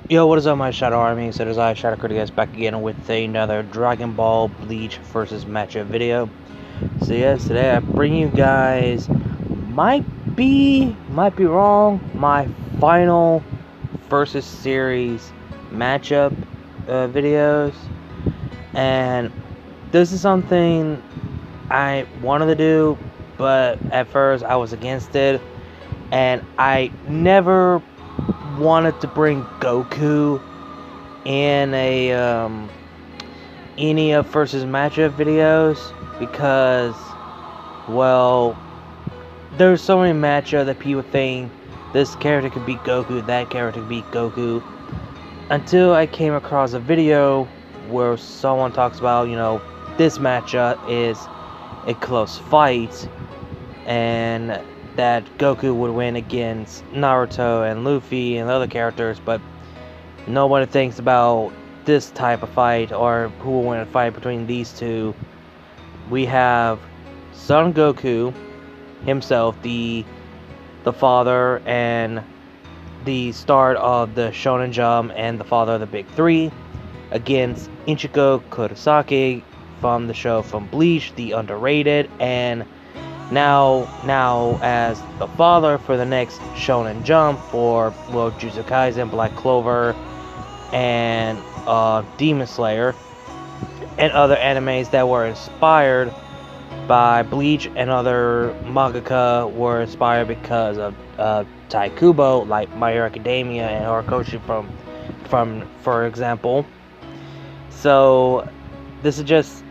Yo, what is up, my Shadow Army? So, it is I, Shadow Critias, back again with another Dragon Ball Bleach versus matchup video. So, yes, today I bring you guys, might be wrong, my final versus series matchup videos. And this is something I wanted to do, but at first I was against it. And I never wanted to bring Goku in any of versus matchup videos because, well, there's so many matchups that people think this character could beat Goku, that character could beat Goku, until I came across a video where someone talks about, this matchup is a close fight and that Goku would win against Naruto and Luffy and other characters, but nobody thinks about this type of fight or who will win a fight between these two. We have Son Goku himself, the father and the start of the Shonen Jump and the father of the Big Three, against Ichigo Kurosaki from the show from Bleach, the underrated, and now as the father for the next Shonen Jump for, well, Jujutsu Kaisen, Black Clover, and Demon Slayer, and other animes that were inspired by Bleach, and other mangaka were inspired because of Tai Kubo, like My Hero Academia and Horikoshi from for example. So this is just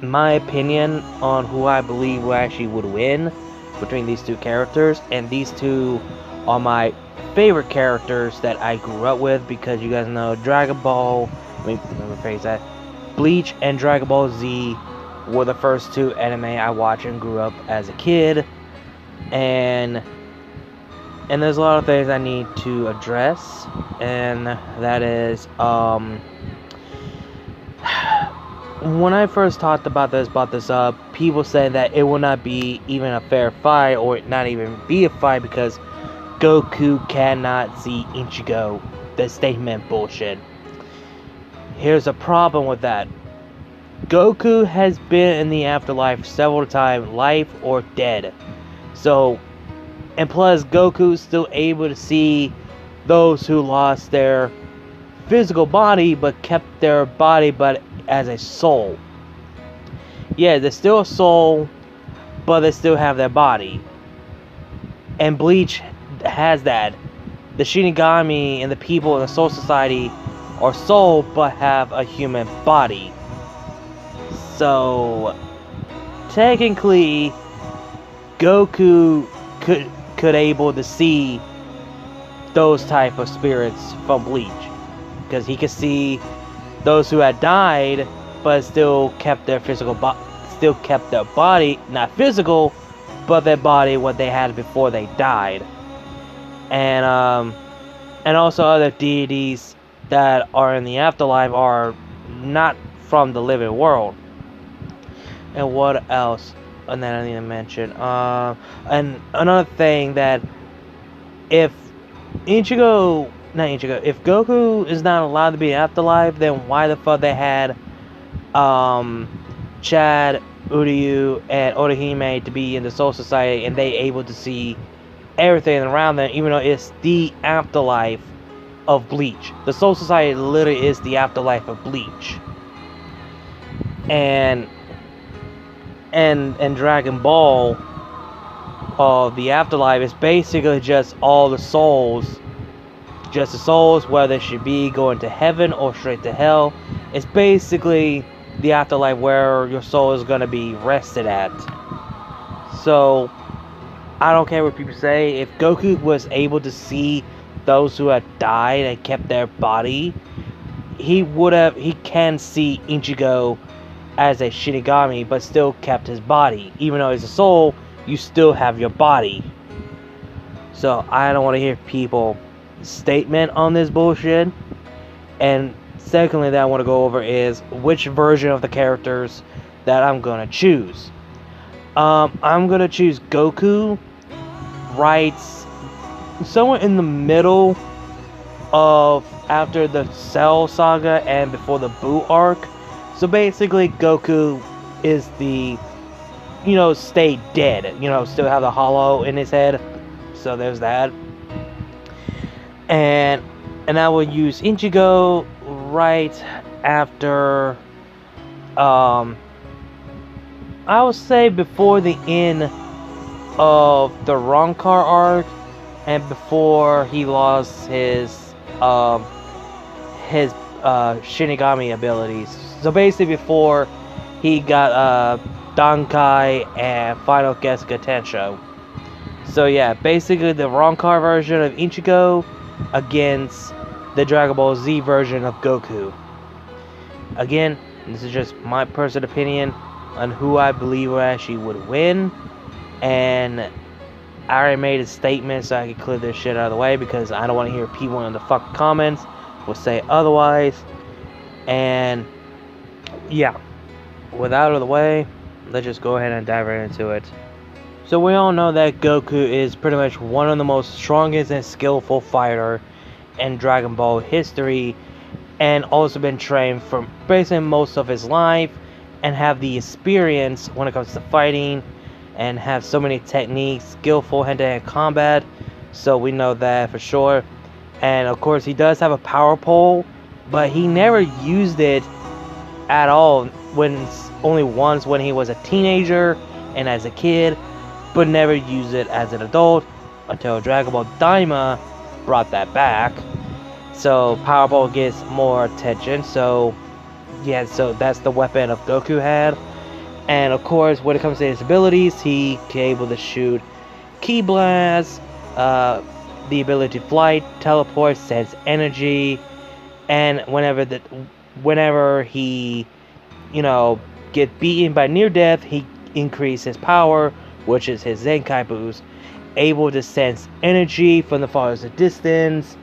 my opinion on who I believe who actually would win between these two characters, and these two are my favorite characters that I grew up with, because you guys know Dragon Ball, let me rephrase that, Bleach and Dragon Ball Z were the first two anime I watched and grew up as a kid, and there's a lot of things I need to address, and that is when I first talked about this up, people said that it will not be even a fair fight, or not even be a fight, because Goku cannot see Ichigo. The statement bullshit. Here's a problem with that. Goku has been in the afterlife several times, life or dead. So, and plus Goku's still able to see those who lost their physical body but kept their body but as a soul. Yeah, they're still a soul, but they still have their body. And Bleach has that. The Shinigami and the people in the Soul Society are soul but have a human body. So technically Goku could able to see those type of spirits from Bleach, because he could see those who had died but still kept their their body, not physical, but their body what they had before they died. And also other deities that are in the afterlife are not from the living world. And what else? And then I need to mention and another thing, that if if Goku is not allowed to be in afterlife, then why the fuck they had Chad, Uryu, and Orihime to be in the Soul Society, and they able to see everything around them, even though it's the afterlife of Bleach. The Soul Society literally is the afterlife of Bleach. And Dragon Ball, the afterlife is basically just all the souls. Just the souls, whether they should be going to heaven or straight to hell. It's basically the afterlife where your soul is going to be rested at. So I don't care what people say. If Goku was able to see those who had died and kept their body, he can see Ichigo as a Shinigami but still kept his body. Even though he's a soul, you still have your body. So I don't want to hear people statement on this bullshit. And secondly, that I want to go over is which version of the characters that I'm gonna choose. I'm gonna choose Goku, right somewhere in the middle of after the Cell Saga and before the Buu arc. So basically, Goku is the, stay dead. Still have the hollow in his head. So there's that. And I will use Ichigo right after, I would say before the end of the Rancor arc, and before he lost his Shinigami abilities. So basically before he got Dankai and Final Gesuga Tensho. So yeah, basically the Rancor version of Ichigo against the Dragon Ball Z version of Goku. Again, this is just my personal opinion on who I believe actually would win, and I already made a statement so I can clear this shit out of the way, because I don't want to hear people in the fucking comments will say otherwise. And yeah, with that out of the way, let's just go ahead and dive right into it. So we all know that Goku is pretty much one of the most strongest and skillful fighter in Dragon Ball history, and also been trained for basically most of his life, and have the experience when it comes to fighting, and have so many techniques, skillful hand-to-hand combat. So we know that for sure. And of course he does have a power pole, but he never used it at all, only once when he was a teenager and as a kid, but never used it as an adult until Dragon Ball Daima brought that back. So power pole gets more attention. So yeah, so that's the weapon of Goku had. And of course, when it comes to his abilities, he can able to shoot Ki Blast, the ability to flight, teleport, sense energy, and whenever he, get beaten by near death, he increases his power, which is his Zenkai boost, able to sense energy from the farthest distance,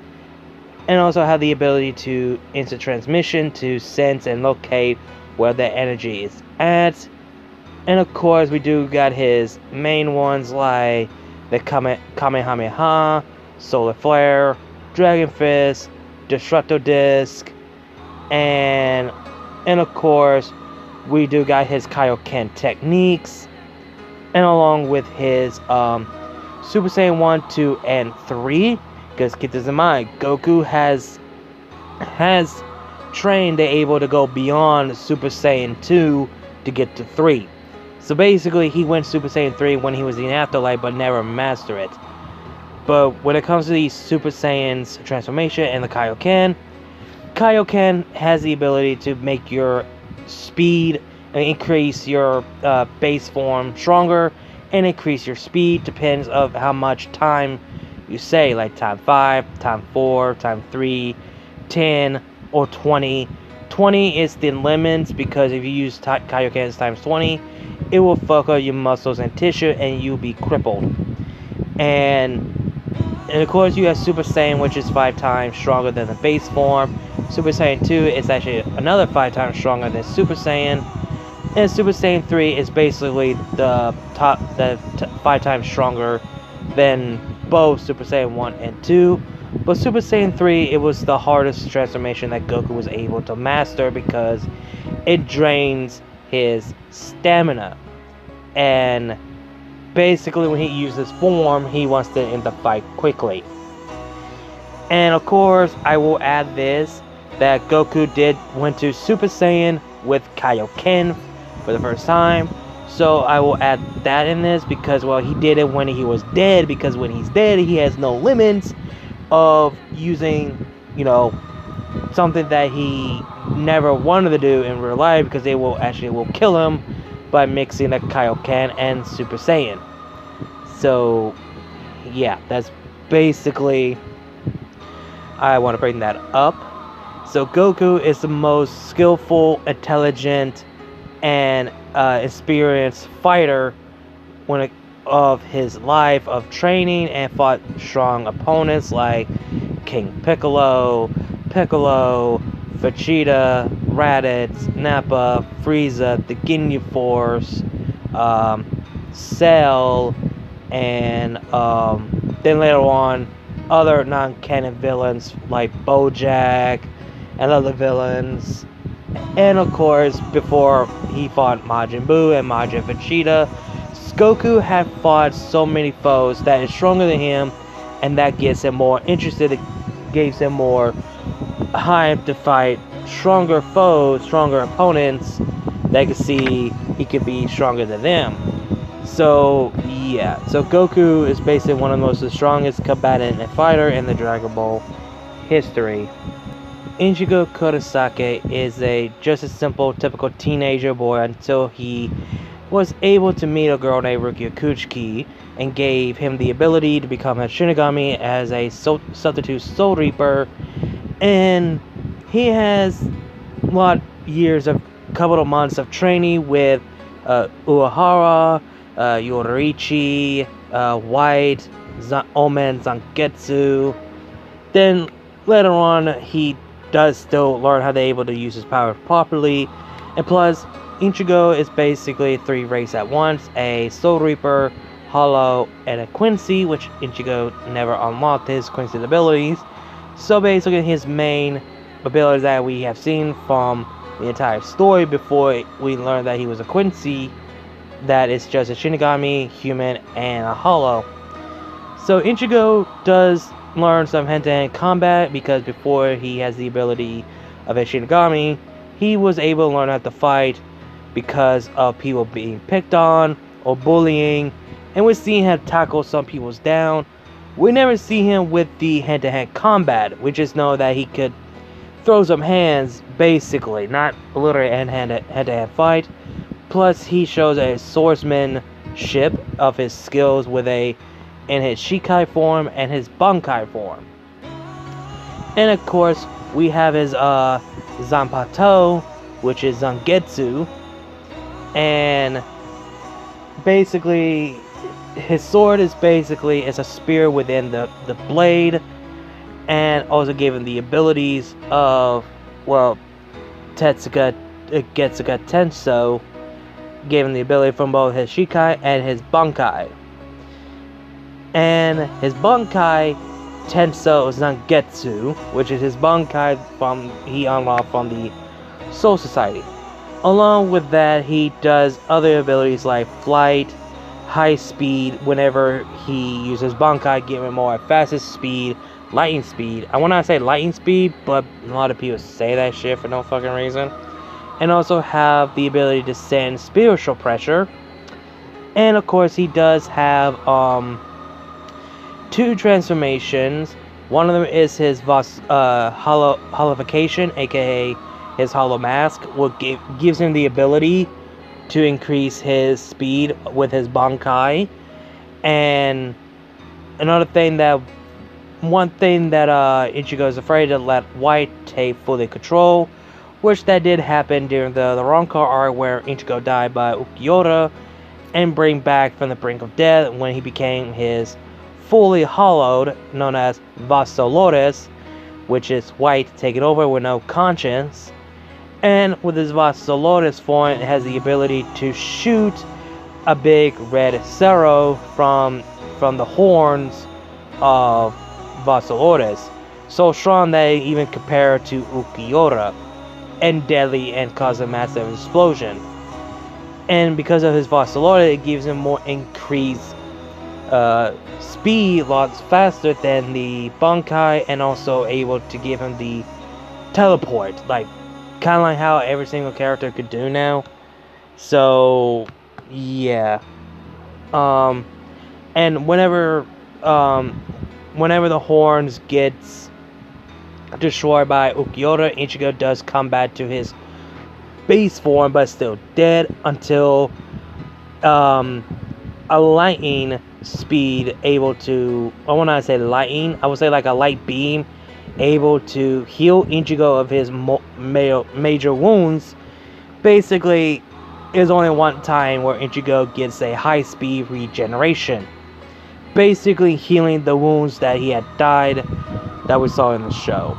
and also have the ability to instant transmission to sense and locate where the energy is at. And of course, we do got his main ones like the Kamehameha, Solar Flare, Dragon Fist, Destructo Disc, and of course, we do got his Kaioken techniques, and along with his Super Saiyan 1, 2, and 3. Because keep this in mind, Goku has trained to able to go beyond Super Saiyan 2 to get to 3. So basically, he went Super Saiyan 3 when he was in Afterlife, but never mastered it. But when it comes to the Super Saiyan's transformation and the Kaioken has the ability to make your speed, increase your base form stronger, and increase your speed, depends of how much time you say, like time 5, time 4, time 3, 10, or 20. 20 is the limits, because if you use Kaioken's times 20, it will fuck up your muscles and tissue, and you'll be crippled. And of course, you have Super Saiyan, which is 5 times stronger than the base form. Super Saiyan 2 is actually another 5 times stronger than Super Saiyan. And Super Saiyan 3 is basically the 5 times stronger than both Super Saiyan 1 and 2. But Super Saiyan 3, it was the hardest transformation that Goku was able to master, because it drains his stamina. And basically, when he uses form, he wants to end the fight quickly. And of course, I will add this, that Goku went to Super Saiyan with Kaioken for the first time. So I will add that in this, because, well, he did it when he was dead, because when he's dead, he has no limits of using, something that he never wanted to do in real life, because they will kill him by mixing the Kaioken and Super Saiyan. So yeah, that's basically, I want to bring that up. So Goku is the most skillful, intelligent, and experienced fighter of his life of training, and fought strong opponents like King Piccolo, Vegeta, Raditz, Nappa, Frieza, the Ginyu Force, Cell, and then later on other non-canon villains like Bojack and other villains. And of course, before he fought Majin Buu and Majin Vegeta, Goku had fought so many foes that is stronger than him, and that gets him more interested. It gives him more hype to fight stronger foes, stronger opponents that can see he could be stronger than them. So yeah, so Goku is basically one of the most strongest combatant and fighter in the Dragon Ball history. Ichigo Kurosaki is just a simple, typical teenager boy until he was able to meet a girl named Rukia Kuchiki and gave him the ability to become a Shinigami as a substitute Soul Reaper. And he has couple of months of training with Uehara, Yoraichi, White, Omen, Zangetsu. Then later on, he does still learn how they're able to use his powers properly. And plus, Ichigo is basically 3 races at once: a Soul Reaper, Hollow, and a Quincy, which Ichigo never unlocked his Quincy's abilities. So basically, his main abilities that we have seen from the entire story before we learn that he was a Quincy, that is just a Shinigami, human, and a Hollow. So Ichigo does learn some hand-to-hand combat because before he has the ability of a Shinigami, he was able to learn how to fight because of people being picked on or bullying, and we're seeing him tackle some people's down. We never see him with the hand-to-hand combat. We just know that he could throw some hands, basically, not literally a hand-to-hand fight. Plus, he shows a swordsmanship of his skills in his Shikai form and his Bankai form. And of course, we have his Zanpakuto, which is Zangetsu, and basically his sword is a spear within the blade, and also gave him the abilities of, well, Getsuga Tenso, gave him the ability from both his Shikai and his Bankai. And his Bankai Tenso Zangetsu, which is his Bankai he unlocked from the Soul Society. Along with that, he does other abilities like flight, high speed. Whenever he uses Bankai, give him more fastest speed, lightning speed. I want to say lightning speed, but a lot of people say that shit for no fucking reason. And also have the ability to send spiritual pressure. And of course, he does have 2 transformations. One of them is his hollowification, aka his hollow mask, what gives him the ability to increase his speed with his Bankai. And one thing that Ichigo is afraid to let White take fully control, which that did happen during the Ronko arc where Ichigo died by Ukiyoda and bring back from the brink of death when he became his fully hollowed, known as Vasolores, which is White taking over with no conscience. And with his Vasolores form, it has the ability to shoot a big red Zero from the horns of Vasolores, so strong that it even compared to Ukiyoda, and deadly and cause a massive explosion. And because of his Vasolores, it gives him more increased speed, lots faster than the Bankai, and also able to give him the teleport, kind of like how every single character could do now. So yeah, and whenever the horns gets destroyed by Ukiyoda, Ichigo does come back to his base form, but still dead until a lightning speed able to, I want to say lightning, I would say like a light beam, able to heal Ichigo of his major wounds. Basically, there's only one time where Ichigo gets a high speed regeneration, basically healing the wounds that he had died that we saw in the show.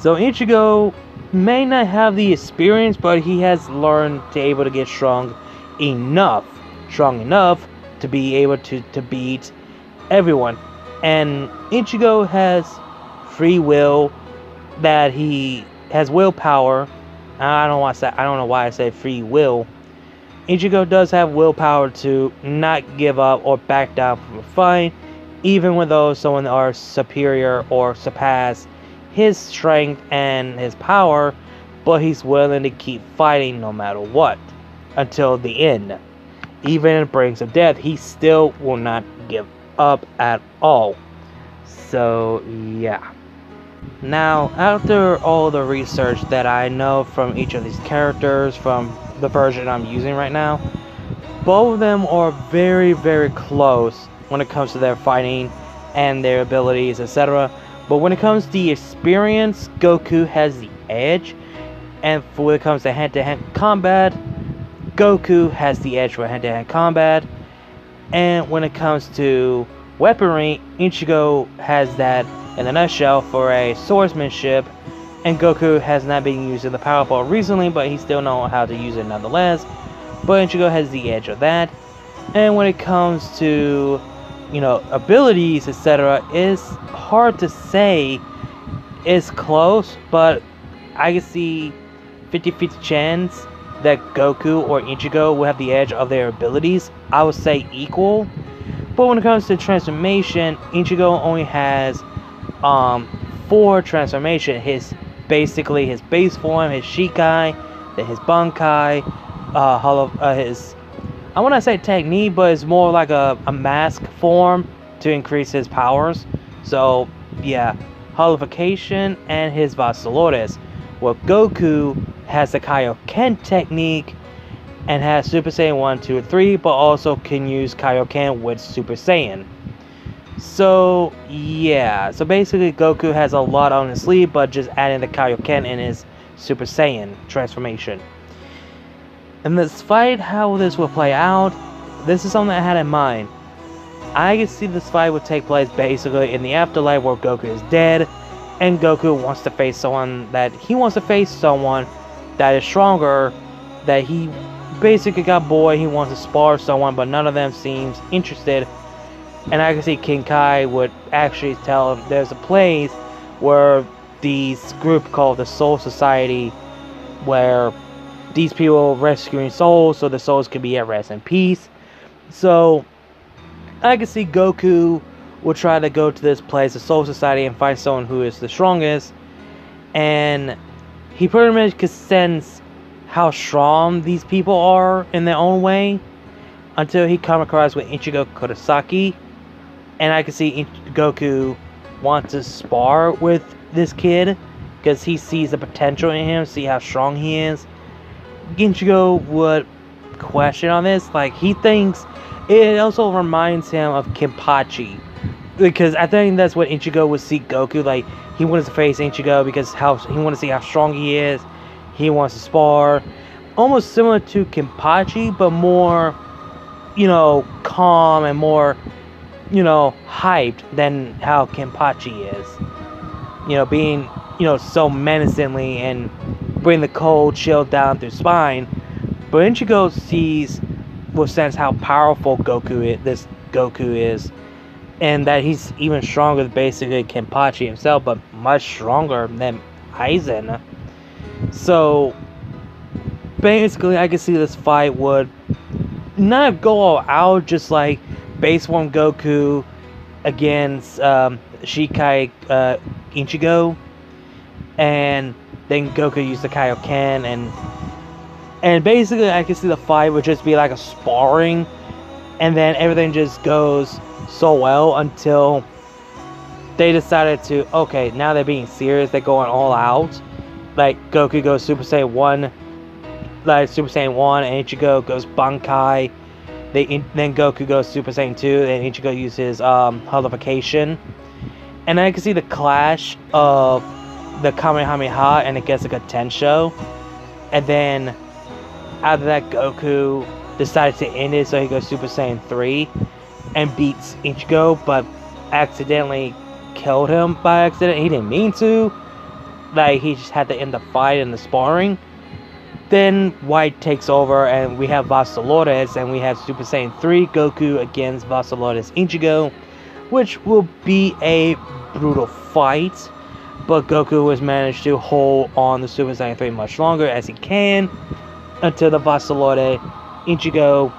So Ichigo may not have the experience, but he has learned to able to get strong enough to be able to beat everyone. And Ichigo has free will, that he has willpower. I don't know why I said free will. Ichigo does have willpower to not give up or back down from a fight, even when those someone are superior or surpass his strength and his power, but he's willing to keep fighting no matter what, until the end. Even in brings of death, he still will not give up at all. So yeah. Now, after all the research that I know from each of these characters, from the version I'm using right now, both of them are very, very close when it comes to their fighting and their abilities, etc. But when it comes to the experience, Goku has the edge. And when it comes to hand-to-hand combat, Goku has the edge for hand-to-hand combat. And when it comes to weaponry, Ichigo has that in a nutshell for a swordsmanship, and Goku has not been using the power ball recently, but he still knows how to use it nonetheless. But Ichigo has the edge of that. And when it comes to, abilities, etc., it's hard to say. It's close, but I can see 50-50 chance that Goku or Ichigo will have the edge of their abilities. I would say equal. But when it comes to transformation, Ichigo only has 4 transformation. Basically his base form, his Shikai, then his Bankai, his, I want to say technique, but it's more like a mask form to increase his powers. So yeah, Holification and his Vasilores. Well, Goku has the Kaioken technique and has Super Saiyan 1, 2, 3, but also can use Kaioken with Super Saiyan. So yeah, so basically Goku has a lot on his sleeve, but just adding the Kaioken in his Super Saiyan transformation. And this fight, how this will play out, this is something I had in mind. I can see this fight would take place basically in the afterlife where Goku is dead, and Goku wants to face someone that is stronger, that he basically got bored, he wants to spar someone, but none of them seems interested. And I can see King Kai would actually tell him there's a place where these group called the Soul Society, where these people rescuing souls so the souls can be at rest in peace. So I can see Goku will try to go to this place, the Soul Society, and find someone who is the strongest. And he pretty much can sense how strong these people are in their own way, until he comes across with Ichigo Kurosaki. And I can see Goku want to spar with this kid, because he sees the potential in him, see how strong he is. Ichigo would question on this, like he thinks it also reminds him of Kenpachi, because I think that's what Ichigo would see Goku, like he wants to face Ichigo because he wants to see how strong he is, he wants to spar, almost similar to Kenpachi, but more, calm and more, hyped than how Kenpachi is, being, so menacingly and bring the cold chill down through spine. But Ichigo will sense how powerful this Goku is, and that he's even stronger than basically Kenpachi himself, but much stronger than Aizen. So basically I can see this fight would not go all out, just like base form Goku against Shikai Ichigo, and then Goku used the Kaioken, and basically I can see the fight would just be like a sparring, and then everything just goes so well until they decided to, okay, now they're being serious, they're going all out. Like Goku goes Super Saiyan 1, and Ichigo goes Bankai. Then Goku goes Super Saiyan 2, and Ichigo uses Holification. And I can see the clash of the Kamehameha, and it gets like a Tensho. And then after that, Goku decides to end it, so he goes Super Saiyan 3 and beats Ichigo, but accidentally killed him by accident. He didn't mean to. Like, he just had to end the fight and the sparring. Then White takes over, and we have Vasilores, and we have Super Saiyan 3 Goku against Vasilores Ichigo. which will be a brutal fight. But Goku has managed to hold on the Super Saiyan 3 much longer as he can until the Vasalore Ichigo,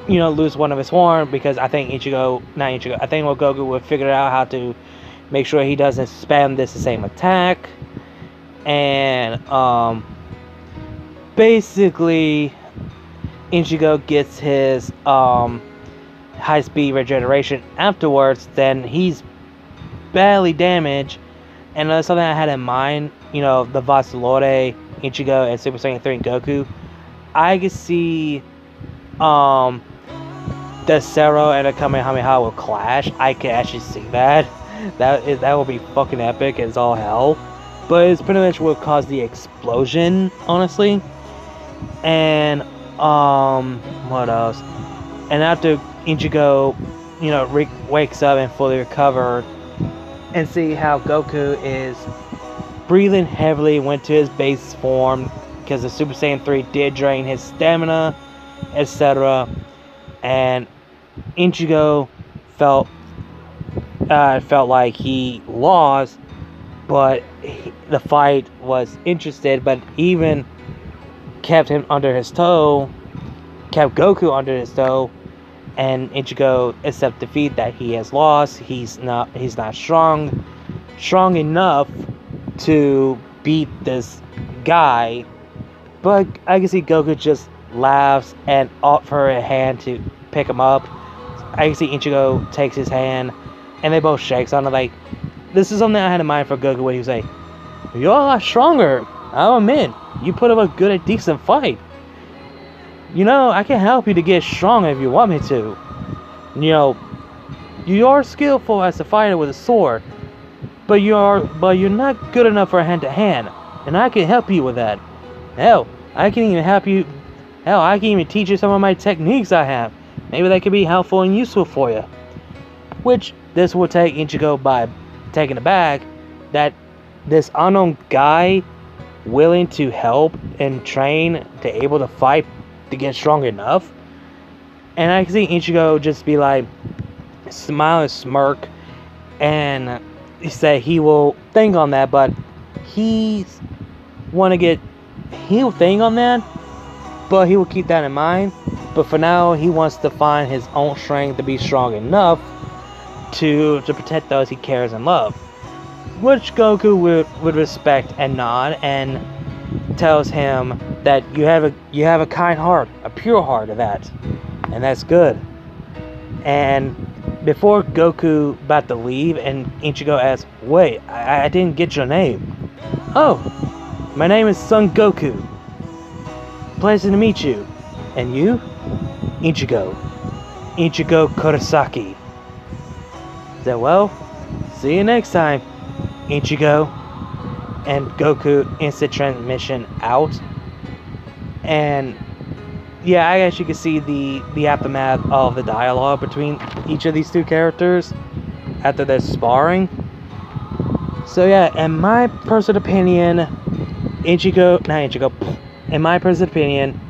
lose one of his horn, because I think I think Goku will figure out how to make sure he doesn't spam the same attack. And basically Ichigo gets his high speed regeneration afterwards. Then he's badly damaged. And that's something I had in mind, the Vasalore, Ichigo, and Super Saiyan 3 and Goku. I could see the Zero and the Kamehameha will clash. I can actually see that. That will be fucking epic as all hell. But it's pretty much what caused the explosion, honestly. And what else? And after Ichigo, wakes up and fully recovered, and see how Goku is breathing heavily, went to his base form because the Super Saiyan 3 did drain his stamina, etc. And Ichigo felt like he lost, but the fight was interested, but even kept him under his toe, kept Goku under his toe. And Ichigo accepts defeat, that he has lost. He's not strong enough to beat this guy. But I can see Goku just laughs and offers a hand to pick him up. I can see Ichigo takes his hand and they both shakes on it. Like, this is something I had in mind for Goku when he was like, "You're a lot stronger. I'll admit, you put up a decent fight. I can help you to get strong if you want me to. You are skillful as a fighter with a sword, but you're not good enough for hand to hand, and I can help you with that. Hell, I can even help you. Hell, I can even teach you some of my techniques I have. Maybe that could be helpful and useful for you." Which this will take Ichigo by taking aback that this unknown guy willing to help and train to able to fight to get strong enough. And I can see Ichigo just be like, smile and smirk, and say he will think on that, but he'll think on that, but he will keep that in mind. But for now, he wants to find his own strength to be strong enough to protect those he cares and loves. Which Goku would respect and nod, and tells him that you have a kind heart, a pure heart of that, and that's good. And before Goku about to leave, and Ichigo asks, "Wait, I didn't get your name." "Oh, my name is Son Goku. Pleasure to meet you. And you?" "Ichigo Kurosaki." Said, "Well, see you next time, Ichigo." And Goku instant transmission out. And yeah, I guess you can see the aftermath of the dialogue between each of these two characters after they're sparring. So yeah, in my personal opinion, in my personal opinion,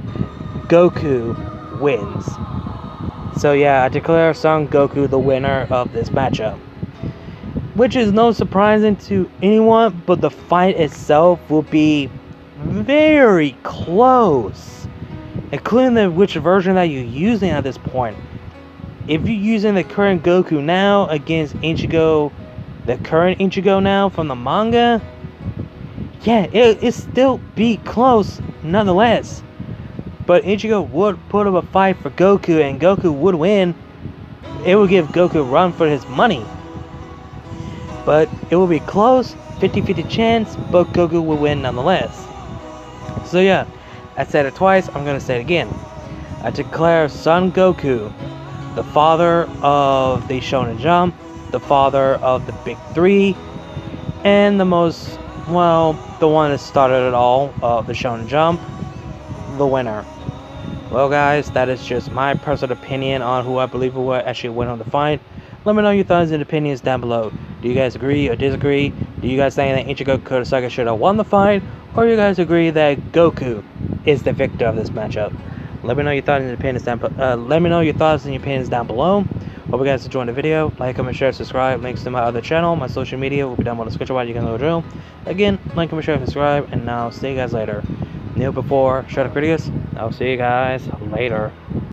Goku wins. So yeah, I declare Son Goku the winner of this matchup. Which is no surprising to anyone, but the fight itself will be very close, including which version that you're using at this point. If you're using the current Goku now against Ichigo, the current Ichigo now from the manga, yeah, it still be close nonetheless. But Ichigo would put up a fight for Goku, and Goku would win. It would give Goku a run for his money. But it will be close, 50-50 chance, but Goku will win nonetheless. So yeah, I said it twice, I'm gonna say it again. I declare Son Goku the father of the Shonen Jump, the father of the Big Three, and the one that started it all, of the Shonen Jump, the winner. Well guys, that is just my personal opinion on who I believe will actually win on the fight. Let me know your thoughts and opinions down below. Do you guys agree or disagree? Do you guys think that Ichigo Kurosaki should have won the fight? Or do you guys agree that Goku is the victor of this matchup? Let me know your thoughts and opinions down below. Hope you guys enjoyed the video. Like, comment, share, subscribe. Links to my other channel, my social media will be down below in the description box. You can know the drill. Again, like, comment, share, subscribe, and I'll see you guys later. Kneel before, shut up, Critias. I'll see you guys later.